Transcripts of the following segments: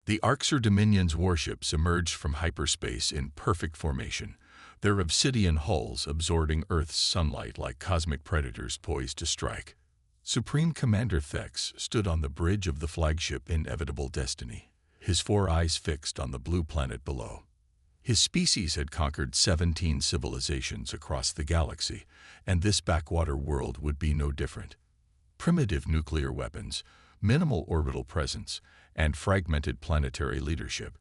The Arxur Dominion's warships emerged from hyperspace in perfect formation, their obsidian hulls absorbing Earth's sunlight like cosmic predators poised to strike. Supreme Commander Thex stood on the bridge of the flagship Inevitable Destiny, his 4 eyes fixed on the blue planet below. His species had conquered 17 civilizations across the galaxy, and this backwater world would be no different. Primitive nuclear weapons, minimal orbital presence, and fragmented planetary leadership.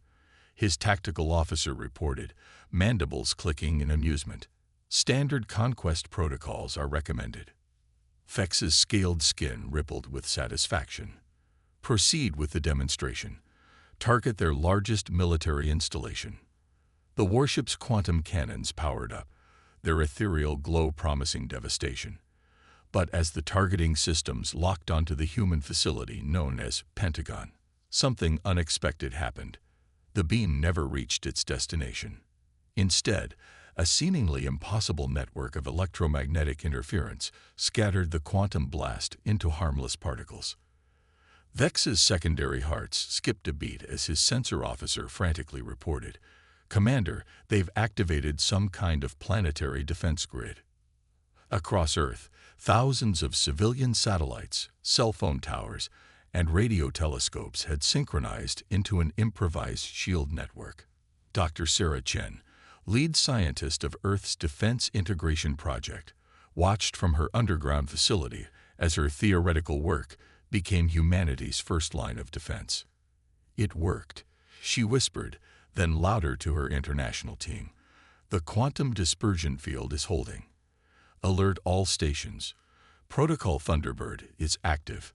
His tactical officer reported, mandibles clicking in amusement. Standard conquest protocols are recommended. Thex's scaled skin rippled with satisfaction. Proceed with the demonstration. Target their largest military installation. The warship's quantum cannons powered up, their ethereal glow promising devastation. But as the targeting systems locked onto the human facility known as Pentagon, something unexpected happened. The beam never reached its destination. Instead, a seemingly impossible network of electromagnetic interference scattered the quantum blast into harmless particles. Thex's secondary hearts skipped a beat as his sensor officer frantically reported, "Commander, they've activated some kind of planetary defense grid." Across Earth, thousands of civilian satellites, cell phone towers, and radio telescopes had synchronized into an improvised shield network. Dr. Sarah Chen, lead scientist of Earth's Defense Integration Project, watched from her underground facility as her theoretical work became humanity's first line of defense. "It worked," she whispered, then louder to her international team. "The quantum dispersion field is holding. Alert all stations. Protocol Thunderbird is active."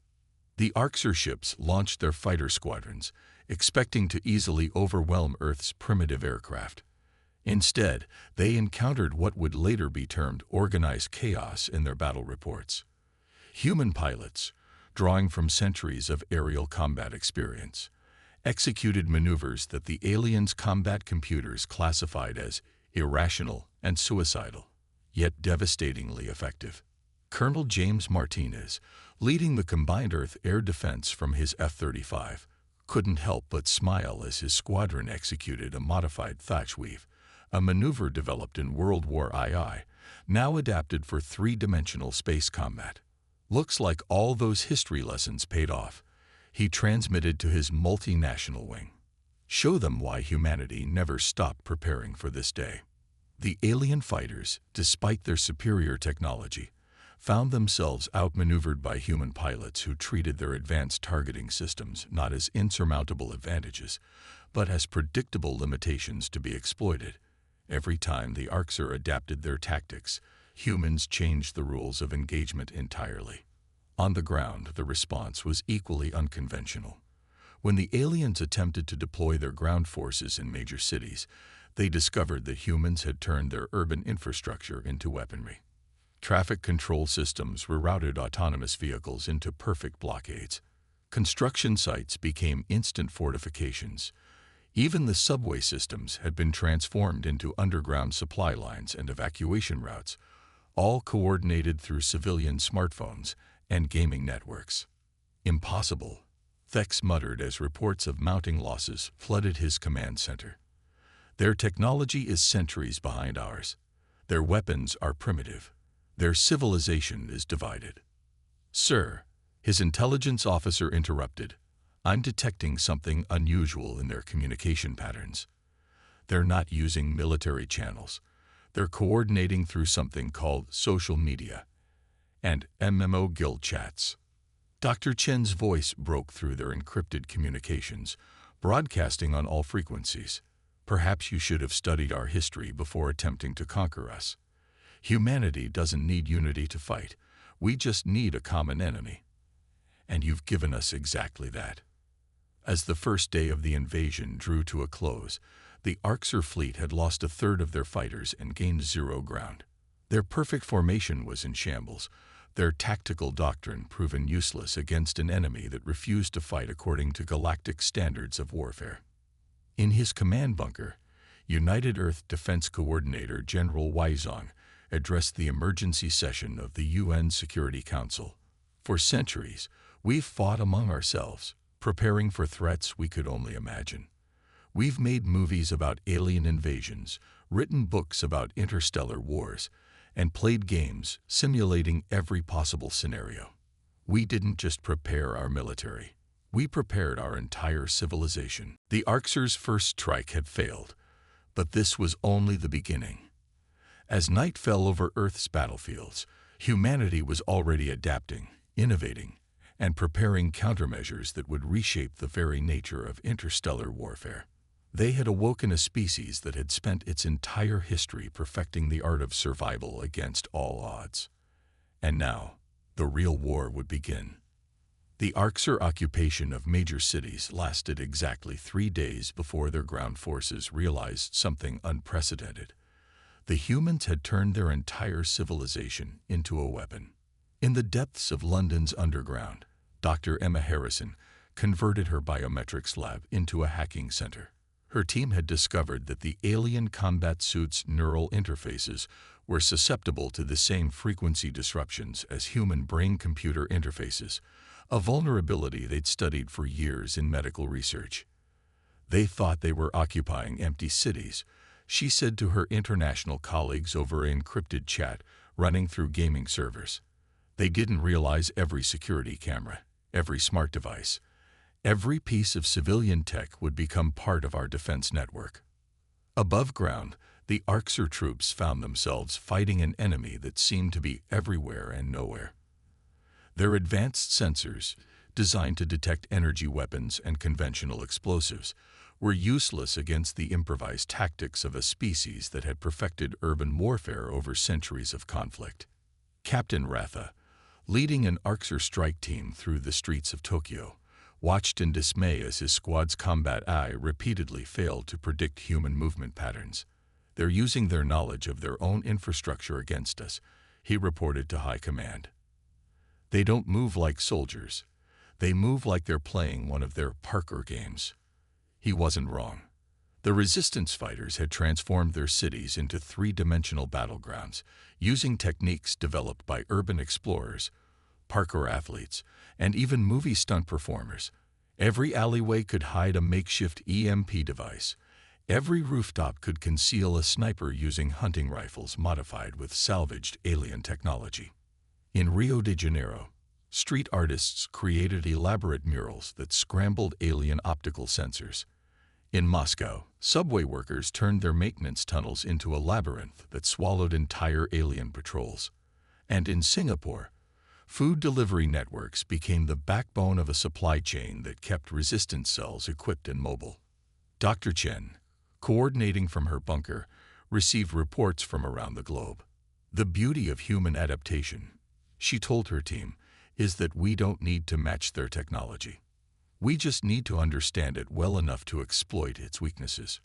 The Arxur ships launched their fighter squadrons, expecting to easily overwhelm Earth's primitive aircraft. Instead, they encountered what would later be termed organized chaos in their battle reports. Human pilots, drawing from centuries of aerial combat experience, executed maneuvers that the aliens' combat computers classified as irrational and suicidal, yet devastatingly effective. Colonel James Martinez, leading the combined Earth air defense from his F-35, couldn't help but smile as his squadron executed a modified thatch weave, a maneuver developed in World War II, now adapted for three-dimensional space combat. "Looks like all those history lessons paid off," he transmitted to his multinational wing. "Show them why humanity never stopped preparing for this day." The alien fighters, despite their superior technology, found themselves outmaneuvered by human pilots who treated their advanced targeting systems not as insurmountable advantages, but as predictable limitations to be exploited. Every time the Arxur adapted their tactics, humans changed the rules of engagement entirely. On the ground, the response was equally unconventional. When the aliens attempted to deploy their ground forces in major cities, they discovered that humans had turned their urban infrastructure into weaponry. Traffic control systems rerouted autonomous vehicles into perfect blockades. Construction sites became instant fortifications. Even the subway systems had been transformed into underground supply lines and evacuation routes, all coordinated through civilian smartphones and gaming networks. "Impossible," Thex muttered as reports of mounting losses flooded his command center. "Their technology is centuries behind ours. Their weapons are primitive. Their civilization is divided." "Sir," his intelligence officer interrupted, "I'm detecting something unusual in their communication patterns. They're not using military channels. They're coordinating through something called social media and MMO guild chats." Dr. Chen's voice broke through their encrypted communications, broadcasting on all frequencies. "Perhaps you should have studied our history before attempting to conquer us. Humanity doesn't need unity to fight. We just need a common enemy. And you've given us exactly that." As the first day of the invasion drew to a close, the Arxur fleet had lost a third of their fighters and gained zero ground. Their perfect formation was in shambles, their tactical doctrine proven useless against an enemy that refused to fight according to galactic standards of warfare. In his command bunker, United Earth Defense Coordinator General Weizong addressed the emergency session of the UN Security Council. "For centuries, we've fought among ourselves, preparing for threats we could only imagine. We've made movies about alien invasions, written books about interstellar wars, and played games simulating every possible scenario. We didn't just prepare our military. We prepared our entire civilization. The Arxer's first strike had failed, but this was only the beginning. As night fell over Earth's battlefields, humanity was already adapting, innovating, and preparing countermeasures that would reshape the very nature of interstellar warfare. They had awoken a species that had spent its entire history perfecting the art of survival against all odds. And now, the real war would begin. The Arxer occupation of major cities lasted exactly 3 days before their ground forces realized something unprecedented. The humans had turned their entire civilization into a weapon. In the depths of London's underground, Dr. Emma Harrison converted her biometrics lab into a hacking center. Her team had discovered that the alien combat suit's neural interfaces were susceptible to the same frequency disruptions as human brain-computer interfaces, a vulnerability they'd studied for years in medical research. They thought they were occupying empty cities, she said to her international colleagues over an encrypted chat running through gaming servers. They didn't realize every security camera, every smart device, every piece of civilian tech would become part of our defense network. Above ground, the Arxer troops found themselves fighting an enemy that seemed to be everywhere and nowhere. Their advanced sensors, designed to detect energy weapons and conventional explosives, were useless against the improvised tactics of a species that had perfected urban warfare over centuries of conflict. Captain Ratha, leading an Arxer strike team through the streets of Tokyo, watched in dismay as his squad's combat eye repeatedly failed to predict human movement patterns. "They're using their knowledge of their own infrastructure against us," he reported to High Command. "They don't move like soldiers. They move like they're playing one of their parkour games." He wasn't wrong. The resistance fighters had transformed their cities into three-dimensional battlegrounds, using techniques developed by urban explorers, parkour athletes, and even movie stunt performers. Every alleyway could hide a makeshift EMP device. Every rooftop could conceal a sniper using hunting rifles modified with salvaged alien technology. In Rio de Janeiro, street artists created elaborate murals that scrambled alien optical sensors. In Moscow, subway workers turned their maintenance tunnels into a labyrinth that swallowed entire alien patrols. And in Singapore, food delivery networks became the backbone of a supply chain that kept resistance cells equipped and mobile. Dr. Chen, coordinating from her bunker, received reports from around the globe. "The beauty of human adaptation," she told her team, "is that we don't need to match their technology. We just need to understand it well enough to exploit its weaknesses."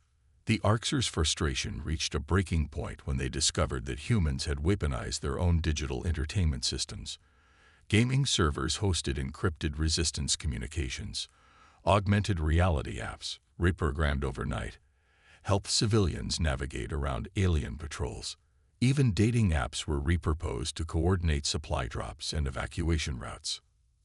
The Arxer's frustration reached a breaking point when they discovered that humans had weaponized their own digital entertainment systems. Gaming servers hosted encrypted resistance communications. Augmented reality apps, reprogrammed overnight, helped civilians navigate around alien patrols. Even dating apps were repurposed to coordinate supply drops and evacuation routes.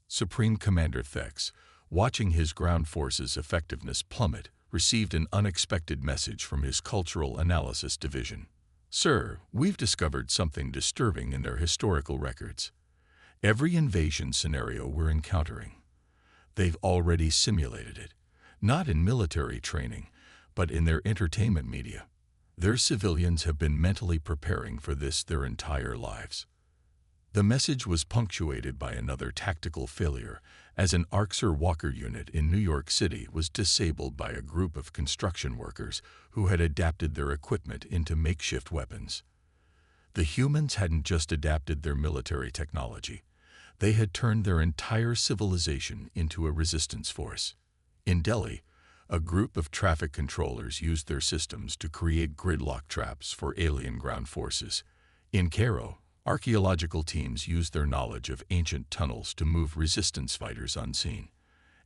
Supreme Commander Thex, watching his ground forces' effectiveness plummet, received an unexpected message from his Cultural Analysis Division. "Sir, we've discovered something disturbing in their historical records. Every invasion scenario we're encountering, they've already simulated it, not in military training, but in their entertainment media. Their civilians have been mentally preparing for this their entire lives." The message was punctuated by another tactical failure, as an Arxer Walker unit in New York City was disabled by a group of construction workers who had adapted their equipment into makeshift weapons. The humans hadn't just adapted their military technology. They had turned their entire civilization into a resistance force. In Delhi, a group of traffic controllers used their systems to create gridlock traps for alien ground forces. In Cairo, archaeological teams used their knowledge of ancient tunnels to move resistance fighters unseen.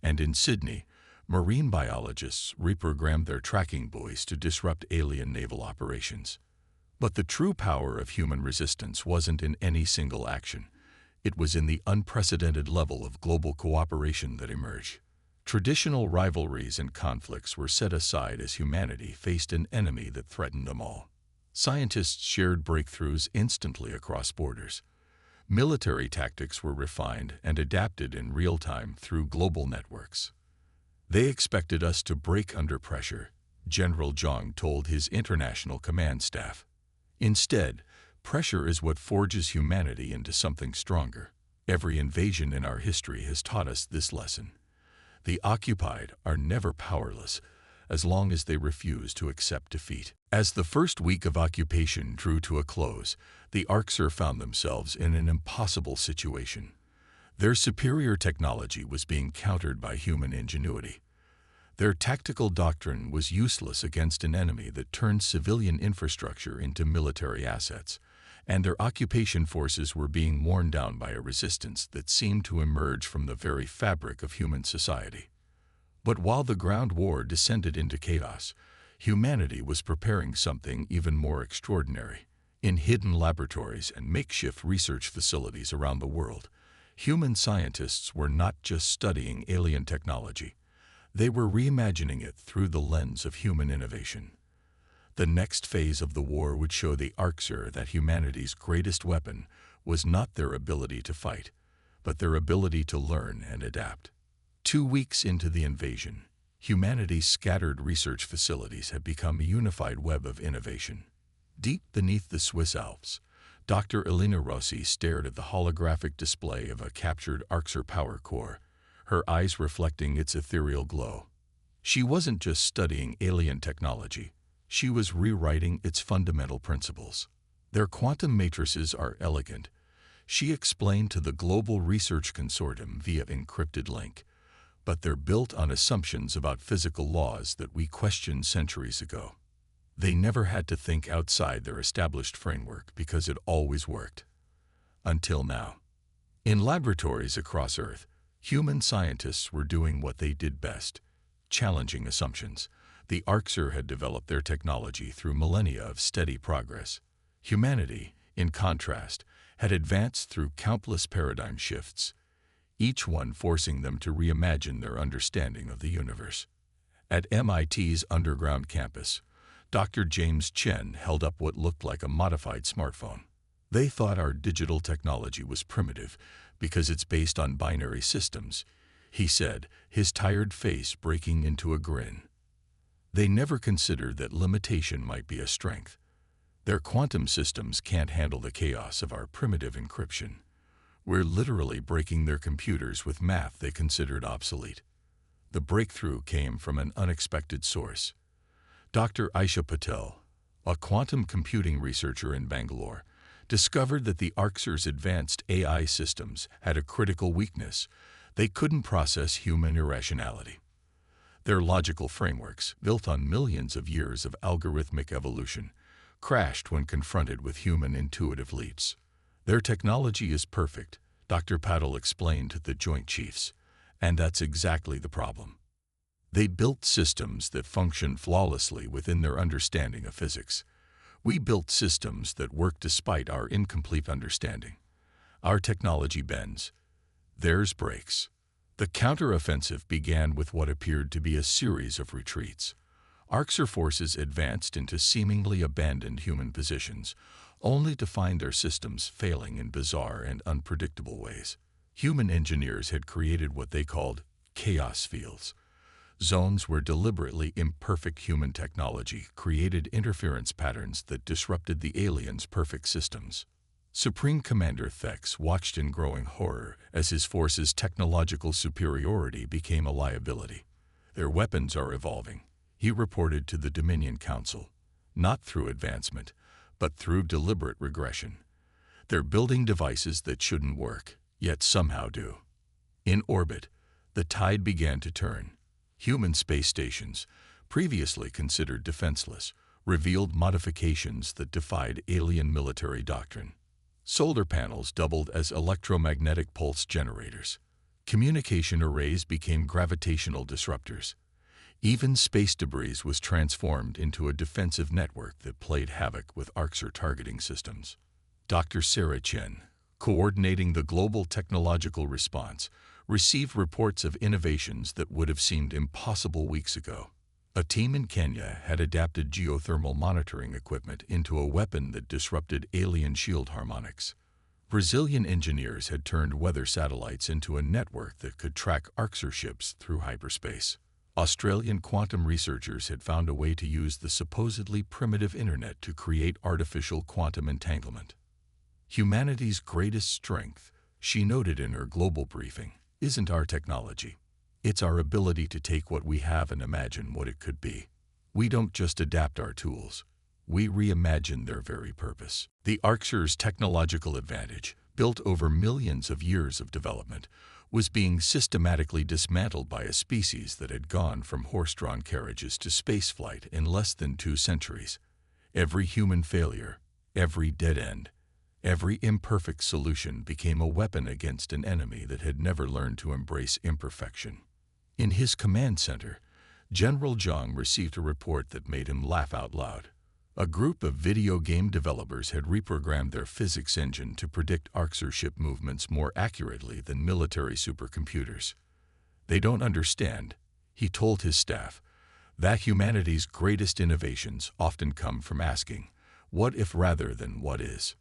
And in Sydney, marine biologists reprogrammed their tracking buoys to disrupt alien naval operations. But the true power of human resistance wasn't in any single action. It was in the unprecedented level of global cooperation that emerged. Traditional rivalries and conflicts were set aside as humanity faced an enemy that threatened them all. Scientists shared breakthroughs instantly across borders. Military tactics were refined and adapted in real time through global networks. They expected us to break under pressure, General Zhang told his international command staff. Instead, pressure is what forges humanity into something stronger. Every invasion in our history has taught us this lesson. The occupied are never powerless as long as they refuse to accept defeat. As the first week of occupation drew to a close, the Arxur found themselves in an impossible situation. Their superior technology was being countered by human ingenuity. Their tactical doctrine was useless against an enemy that turned civilian infrastructure into military assets, and their occupation forces were being worn down by a resistance that seemed to emerge from the very fabric of human society. But while the ground war descended into chaos, humanity was preparing something even more extraordinary. In hidden laboratories and makeshift research facilities around the world, human scientists were not just studying alien technology. They were reimagining it through the lens of human innovation. The next phase of the war would show the Arxur that humanity's greatest weapon was not their ability to fight, but their ability to learn and adapt. 2 weeks into the invasion, humanity's scattered research facilities had become a unified web of innovation. Deep beneath the Swiss Alps, Dr. Elena Rossi stared at the holographic display of a captured Arxur power core, her eyes reflecting its ethereal glow. She wasn't just studying alien technology, she was rewriting its fundamental principles. Their quantum matrices are elegant, she explained to the Global Research Consortium via encrypted link, but they're built on assumptions about physical laws that we questioned centuries ago. They never had to think outside their established framework because it always worked. Until now. In laboratories across Earth, human scientists were doing what they did best, challenging assumptions. The Arxur had developed their technology through millennia of steady progress. Humanity, in contrast, had advanced through countless paradigm shifts, each one forcing them to reimagine their understanding of the universe. At MIT's underground campus, Dr. James Chen held up what looked like a modified smartphone. They thought our digital technology was primitive because it's based on binary systems, he said, his tired face breaking into a grin. They never considered that limitation might be a strength. Their quantum systems can't handle the chaos of our primitive encryption. We're literally breaking their computers with math they considered obsolete. The breakthrough came from an unexpected source. Dr. Aisha Patel, a quantum computing researcher in Bangalore, discovered that the Arxur's advanced AI systems had a critical weakness. They couldn't process human irrationality. Their logical frameworks, built on millions of years of algorithmic evolution, crashed when confronted with human intuitive leaps. Their technology is perfect, Dr. Patel explained to the Joint Chiefs, and that's exactly the problem. They built systems that function flawlessly within their understanding of physics. We built systems that work despite our incomplete understanding. Our technology bends. Theirs breaks. The counteroffensive began with what appeared to be a series of retreats. Arxur forces advanced into seemingly abandoned human positions, only to find their systems failing in bizarre and unpredictable ways. Human engineers had created what they called chaos fields, zones where deliberately imperfect human technology created interference patterns that disrupted the aliens' perfect systems. Supreme Commander Thex watched in growing horror as his force's technological superiority became a liability. Their weapons are evolving, he reported to the Dominion Council, not through advancement, but through deliberate regression. They're building devices that shouldn't work, yet somehow do. In orbit, the tide began to turn. Human space stations, previously considered defenseless, revealed modifications that defied alien military doctrine. Solar panels doubled as electromagnetic pulse generators. Communication arrays became gravitational disruptors. Even space debris was transformed into a defensive network that played havoc with Arxur targeting systems. Dr. Sarah Chen, coordinating the global technological response, received reports of innovations that would have seemed impossible weeks ago. A team in Kenya had adapted geothermal monitoring equipment into a weapon that disrupted alien shield harmonics. Brazilian engineers had turned weather satellites into a network that could track Arxur ships through hyperspace. Australian quantum researchers had found a way to use the supposedly primitive internet to create artificial quantum entanglement. Humanity's greatest strength, she noted in her global briefing, isn't our technology. It's our ability to take what we have and imagine what it could be. We don't just adapt our tools. We reimagine their very purpose. The Arxur's technological advantage, built over millions of years of development, was being systematically dismantled by a species that had gone from horse-drawn carriages to spaceflight in less than 2 centuries. Every human failure, every dead end, every imperfect solution became a weapon against an enemy that had never learned to embrace imperfection. In his command center, General Zhang received a report that made him laugh out loud. A group of video game developers had reprogrammed their physics engine to predict Arxur ship movements more accurately than military supercomputers. They don't understand, he told his staff, that humanity's greatest innovations often come from asking, what if rather than what is.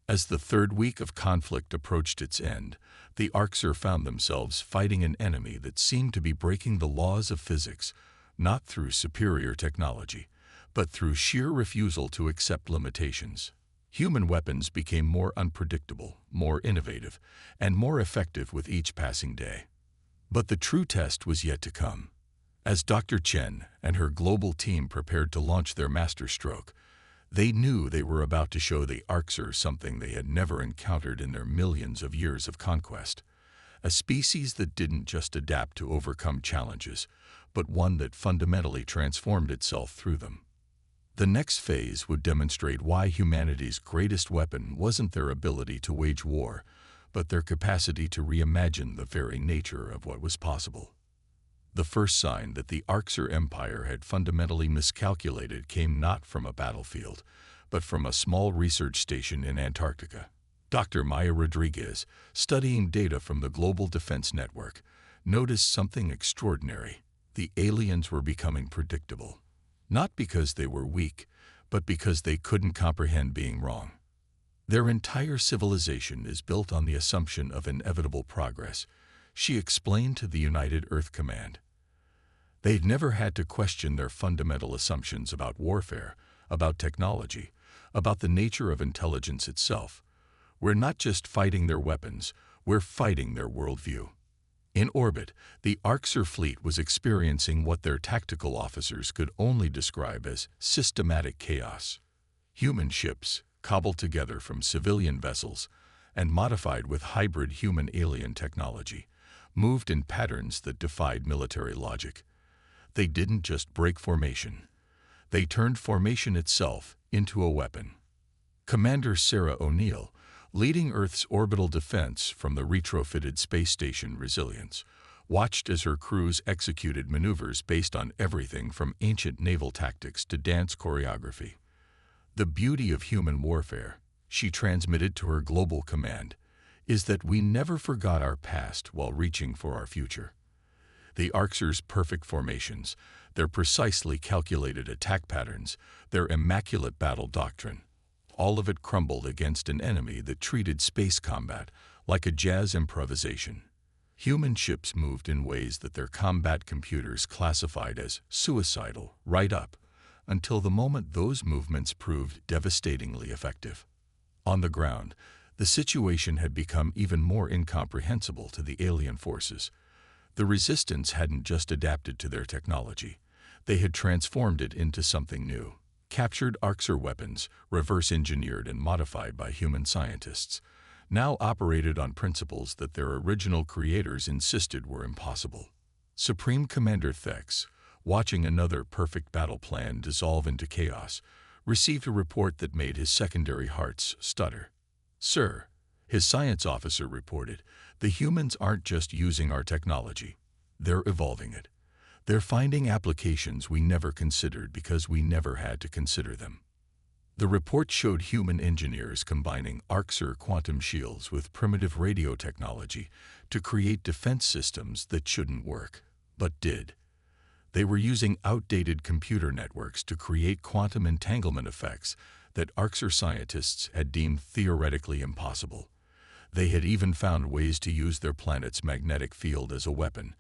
As the third week of conflict approached its end, the Arxur found themselves fighting an enemy that seemed to be breaking the laws of physics, not through superior technology, but through sheer refusal to accept limitations. Human weapons became more unpredictable, more innovative, and more effective with each passing day. But the true test was yet to come. As Dr. Chen and her global team prepared to launch their masterstroke, they knew they were about to show the Arxur something they had never encountered in their millions of years of conquest. A species that didn't just adapt to overcome challenges, but one that fundamentally transformed itself through them. The next phase would demonstrate why humanity's greatest weapon wasn't their ability to wage war, but their capacity to reimagine the very nature of what was possible. The first sign that the Arxur Empire had fundamentally miscalculated came not from a battlefield, but from a small research station in Antarctica. Dr. Maya Rodriguez, studying data from the Global Defense Network, noticed something extraordinary. The aliens were becoming predictable. Not because they were weak, but because they couldn't comprehend being wrong. Their entire civilization is built on the assumption of inevitable progress, she explained to the United Earth Command. They'd never had to question their fundamental assumptions about warfare, about technology, about the nature of intelligence itself. We're not just fighting their weapons, we're fighting their worldview. In orbit, the Arxur fleet was experiencing what their tactical officers could only describe as systematic chaos. Human ships, cobbled together from civilian vessels and modified with hybrid human-alien technology, moved in patterns that defied military logic. They didn't just break formation. They turned formation itself into a weapon. Commander Sarah O'Neill, leading Earth's orbital defense from the retrofitted space station Resilience, watched as her crews executed maneuvers based on everything from ancient naval tactics to dance choreography. The beauty of human warfare, she transmitted to her global command, is that we never forgot our past while reaching for our future. The Arxur's perfect formations, their precisely calculated attack patterns, their immaculate battle doctrine, all of it crumbled against an enemy that treated space combat like a jazz improvisation. Human ships moved in ways that their combat computers classified as suicidal right up until the moment those movements proved devastatingly effective. On the ground, the situation had become even more incomprehensible to the alien forces. The resistance hadn't just adapted to their technology. They had transformed it into something new. Captured Arxur weapons, reverse-engineered and modified by human scientists, now operated on principles that their original creators insisted were impossible. Supreme Commander Thex, watching another perfect battle plan dissolve into chaos, received a report that made his secondary hearts stutter. "Sir," his science officer reported, "the humans aren't just using our technology. They're evolving it. They're finding applications we never considered because we never had to consider them." The report showed human engineers combining Arxur quantum shields with primitive radio technology to create defense systems that shouldn't work, but did. They were using outdated computer networks to create quantum entanglement effects that Arxur scientists had deemed theoretically impossible. They had even found ways to use their planet's magnetic field as a weapon,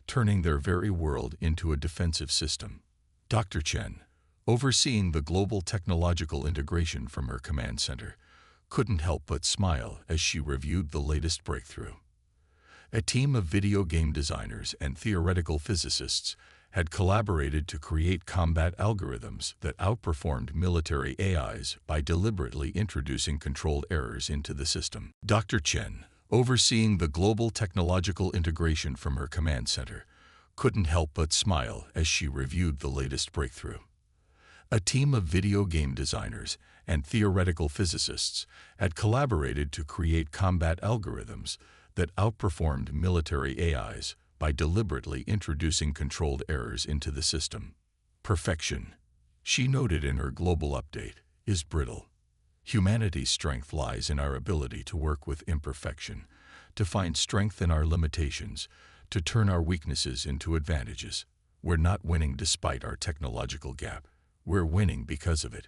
turning their very world into a defensive system. Dr. Chen, overseeing the global technological integration from her command center, couldn't help but smile as she reviewed the latest breakthrough. A team of video game designers and theoretical physicists had collaborated to create combat algorithms that outperformed military AIs by deliberately introducing controlled errors into the system. Dr. Chen, overseeing the global technological integration from her command center, couldn't help but smile as she reviewed the latest breakthrough. A team of video game designers and theoretical physicists had collaborated to create combat algorithms that outperformed military AIs by deliberately introducing controlled errors into the system. Perfection, she noted in her global update, is brittle. Humanity's strength lies in our ability to work with imperfection, to find strength in our limitations, to turn our weaknesses into advantages. We're not winning despite our technological gap. We're winning because of it.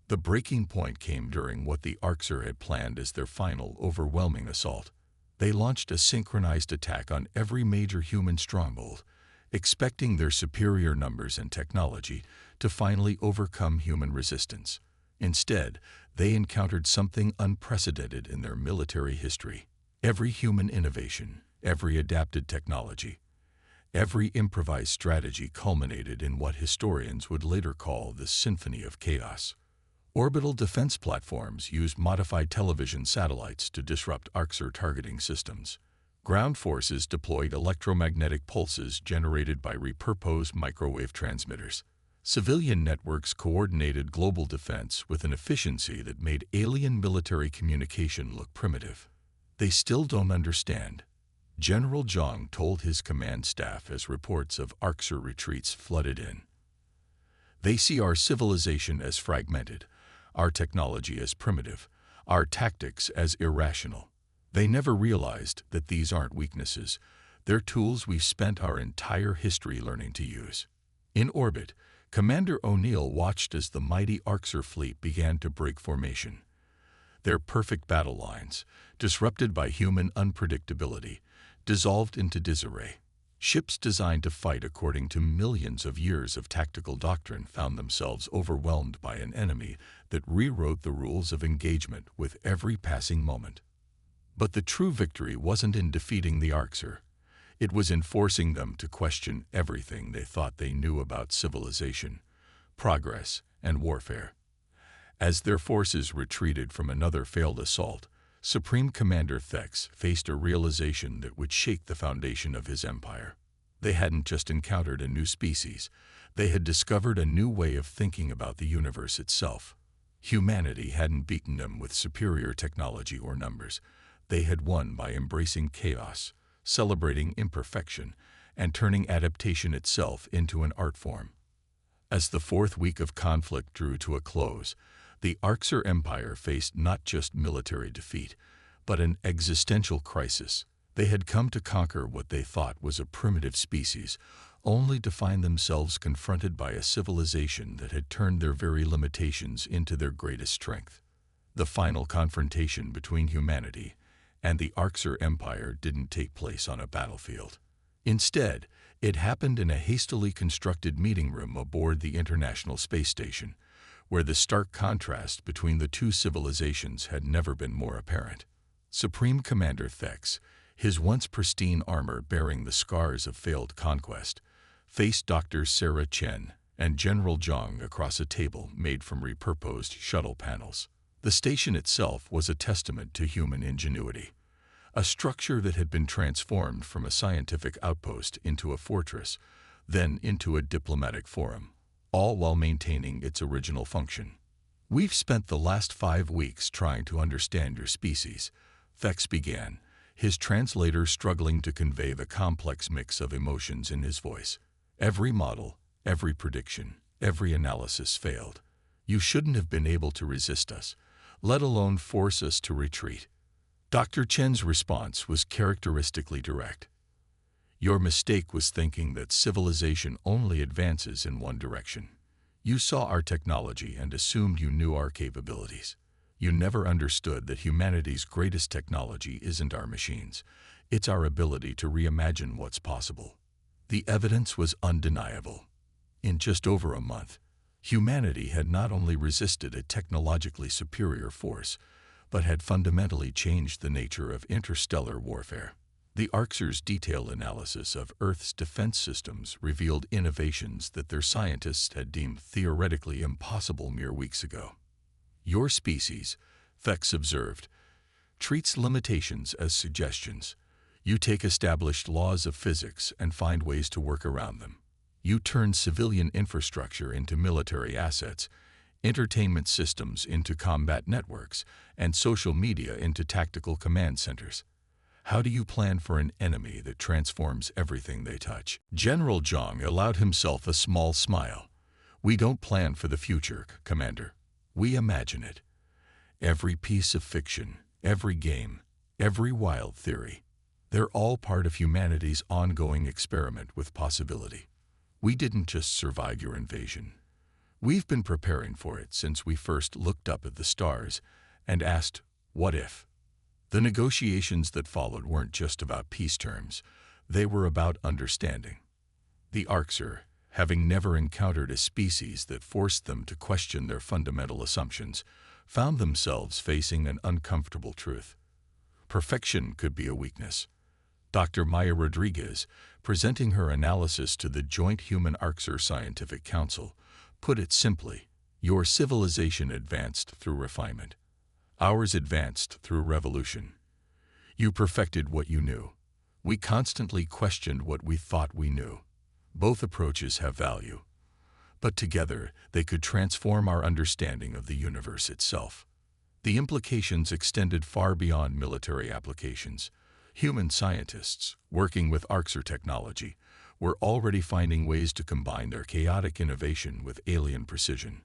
The breaking point came during what the Arxur had planned as their final, overwhelming assault. They launched a synchronized attack on every major human stronghold, expecting their superior numbers and technology to finally overcome human resistance. Instead, they encountered something unprecedented in their military history. Every human innovation, every adapted technology, every improvised strategy culminated in what historians would later call the Symphony of Chaos. Orbital defense platforms used modified television satellites to disrupt Arxur targeting systems. Ground forces deployed electromagnetic pulses generated by repurposed microwave transmitters. Civilian networks coordinated global defense with an efficiency that made alien military communication look primitive. They still don't understand, General Zhang told his command staff as reports of Arxur retreats flooded in. They see our civilization as fragmented, our technology as primitive, our tactics as irrational. They never realized that these aren't weaknesses. They're tools we've spent our entire history learning to use. In orbit, Commander O'Neill watched as the mighty Arxur fleet began to break formation. Their perfect battle lines, disrupted by human unpredictability, dissolved into disarray. Ships designed to fight according to millions of years of tactical doctrine found themselves overwhelmed by an enemy that rewrote the rules of engagement with every passing moment. But the true victory wasn't in defeating the Arxur. It was in forcing them to question everything they thought they knew about civilization, progress, and warfare. As their forces retreated from another failed assault, Supreme Commander Thex faced a realization that would shake the foundation of his empire. They hadn't just encountered a new species, they had discovered a new way of thinking about the universe itself. Humanity hadn't beaten them with superior technology or numbers. They had won by embracing chaos, celebrating imperfection, and turning adaptation itself into an art form. As the fourth week of conflict drew to a close, the Arxur Empire faced not just military defeat, but an existential crisis. They had come to conquer what they thought was a primitive species, only to find themselves confronted by a civilization that had turned their very limitations into their greatest strength. The final confrontation between humanity and the Arxur Empire didn't take place on a battlefield. Instead, it happened in a hastily constructed meeting room aboard the International Space Station, where the stark contrast between the two civilizations had never been more apparent. Supreme Commander Thex, his once pristine armor bearing the scars of failed conquest, faced Dr. Sarah Chen and General Zhang across a table made from repurposed shuttle panels. The station itself was a testament to human ingenuity, a structure that had been transformed from a scientific outpost into a fortress, then into a diplomatic forum, all while maintaining its original function. "We've spent the last 5 weeks trying to understand your species," Thex began, his translator struggling to convey the complex mix of emotions in his voice. "Every model, every prediction, every analysis failed. You shouldn't have been able to resist us, let alone force us to retreat. Dr. Chen's response was characteristically direct. Your mistake was thinking that civilization only advances in one direction. You saw our technology and assumed you knew our capabilities. You never understood that humanity's greatest technology isn't our machines. It's our ability to reimagine what's possible. The evidence was undeniable. In just over a month, humanity had not only resisted a technologically superior force, but had fundamentally changed the nature of interstellar warfare. The Arxer's detailed analysis of Earth's defense systems revealed innovations that their scientists had deemed theoretically impossible mere weeks ago. Your species, Fex observed, treats limitations as suggestions. You take established laws of physics and find ways to work around them. You turn civilian infrastructure into military assets, entertainment systems into combat networks, and social media into tactical command centers. How do you plan for an enemy that transforms everything they touch? General Zhang allowed himself a small smile. We don't plan for the future, Commander. We imagine it. Every piece of fiction, every game, every wild theory, they're all part of humanity's ongoing experiment with possibility. We didn't just survive your invasion. We've been preparing for it since we first looked up at the stars and asked, what if? The negotiations that followed weren't just about peace terms, they were about understanding. The Arxer, having never encountered a species that forced them to question their fundamental assumptions, found themselves facing an uncomfortable truth. Perfection could be a weakness. Dr. Maya Rodriguez, presenting her analysis to the Joint Human-Arxer Scientific Council, put it simply, your civilization advanced through refinement. Ours advanced through revolution. You perfected what you knew. We constantly questioned what we thought we knew. Both approaches have value, but together they could transform our understanding of the universe itself. The implications extended far beyond military applications. Human scientists, working with Arxer technology, were already finding ways to combine their chaotic innovation with alien precision.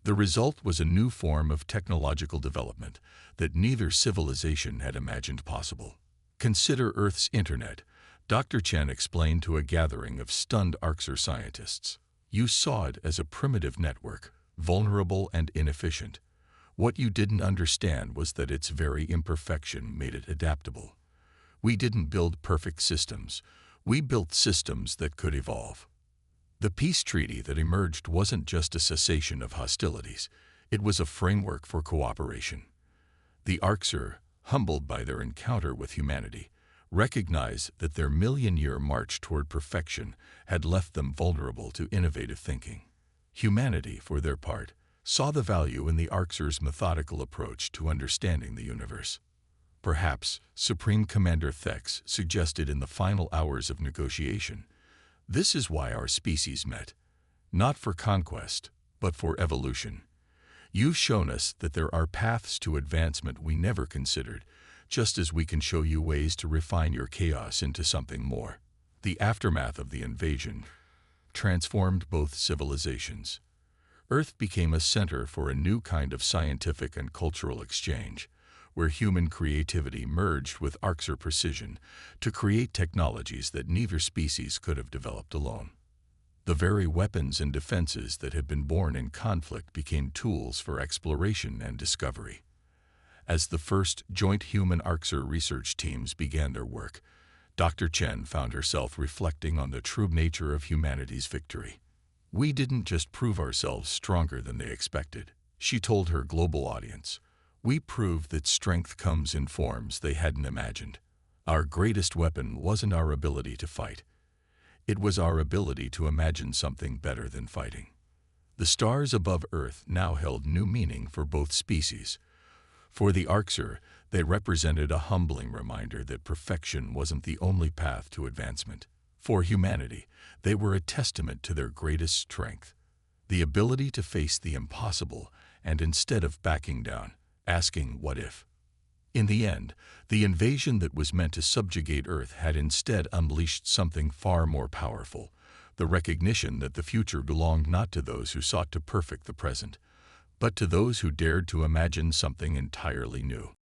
The result was a new form of technological development that neither civilization had imagined possible. Consider Earth's internet, Dr. Chen explained to a gathering of stunned Arxer scientists. You saw it as a primitive network, vulnerable and inefficient. What you didn't understand was that its very imperfection made it adaptable. We didn't build perfect systems. We built systems that could evolve. The peace treaty that emerged wasn't just a cessation of hostilities. It was a framework for cooperation. The Arxer, humbled by their encounter with humanity, recognized that their million-year march toward perfection had left them vulnerable to innovative thinking. Humanity, for their part, saw the value in the Arxer's methodical approach to understanding the universe. Perhaps, Supreme Commander Thex suggested in the final hours of negotiation, this is why our species met, not for conquest, but for evolution. You've shown us that there are paths to advancement we never considered, just as we can show you ways to refine your chaos into something more. The aftermath of the invasion transformed both civilizations. Earth became a center for a new kind of scientific and cultural exchange, where human creativity merged with Arxer precision to create technologies that neither species could have developed alone. The very weapons and defenses that had been born in conflict became tools for exploration and discovery. As the first joint human-Arxer research teams began their work, Dr. Chen found herself reflecting on the true nature of humanity's victory. We didn't just prove ourselves stronger than they expected, she told her global audience. We proved that strength comes in forms they hadn't imagined. Our greatest weapon wasn't our ability to fight. It was our ability to imagine something better than fighting. The stars above Earth now held new meaning for both species. For the Arxer, they represented a humbling reminder that perfection wasn't the only path to advancement. For humanity, they were a testament to their greatest strength, the ability to face the impossible and, instead of backing down, asking what if. In the end, the invasion that was meant to subjugate Earth had instead unleashed something far more powerful, the recognition that the future belonged not to those who sought to perfect the present, but to those who dared to imagine something entirely new.